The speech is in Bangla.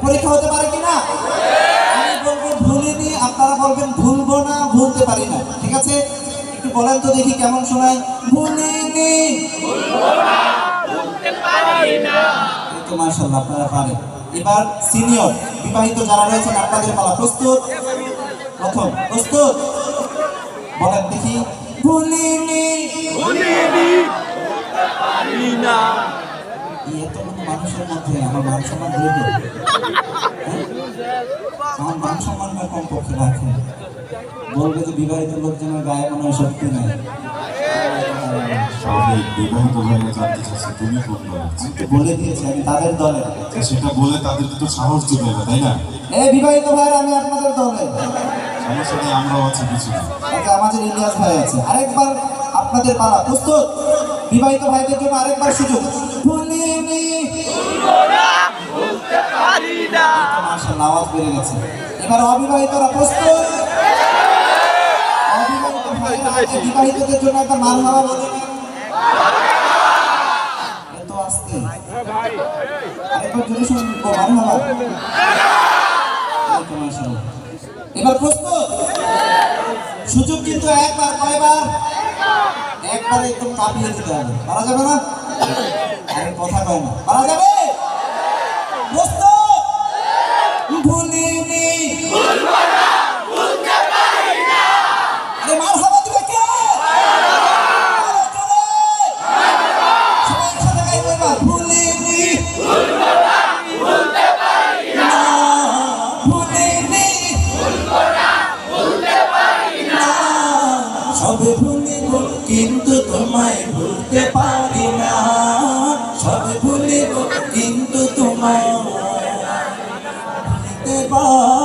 পরীক্ষা হতে পারে কিনা? আমি বলবো ভুলিনি, আপনারা বলবেন ভুলবো না, ভুলতে পারি না। ঠিক আছে, একটু বলেন তো দেখি কেমন শোনায়। ভুলিনি, এই তো মাশাআল্লাহ আপনারা পারেন। এবার সিনিয়র বিবাহিত যারা রয়েছেন আপনাদের পালা। প্রস্তুত? প্রথম প্রস্তুত, বলেন দেখি। ভুলিনি, এতগুলো মানুষের মধ্যে আমার মান সম্মান রইল, আমার মান সম্মানটা কম পক্ষে রাখে। বলবে যে বিবাহিত লোকজনের গায়ে মনে হয় শক্তি নেই। বিবাহিত ভাইরা জানতে চাচ্ছে তুমি কোন দলে? বলে দিয়েছি আমি তাদের দলে। সেটা বলে তাদেরকে তো সাহস দিতে হবে, তাই না? এই বিবাহিত ভাইরা আমি আপনাদের দলে। সমস্যা নেই, আমরাও আছি কিছু না। আমাদের ইলিয়াস ভাই আছে। আরেকবার আপনাদের পালা। প্রস্তুত? বিবাহিত ভাইদের জন্য আরেকবার সুযোগ। ভুলিনি, মাশাআল্লাহ আওয়াজ বেড়ে গেছে। এবার অবিবাহিতরা প্রস্তুত? অবিবাহিত ভাইরা আগে বিবাহিতদের জন্য একটা মারহাবা বলে দিন। এত আস্তে, আরেকবার জোরে শুনবো মারহাবা। এই তো মাশাআল্লাহ। এবার প্রস্তুত? সুযোগ কিন্তু একবার, কয়বার? একবারে একদম কাঁপিয়ে দিতে হবে। পারা যাবে না? আরে কথা কয় না, পারা যাবে? প্রস্তুত? ভুলিনি, আরে মারহাবা দিবে কে? সবাই একসাথে গাইবো এবার। ভুলিনি, সবে ভুলিব কিন্তু তোমায় ভুলতে পারি না। সবে ভুলিব কিন্তু তোমায় ভুলতে পারি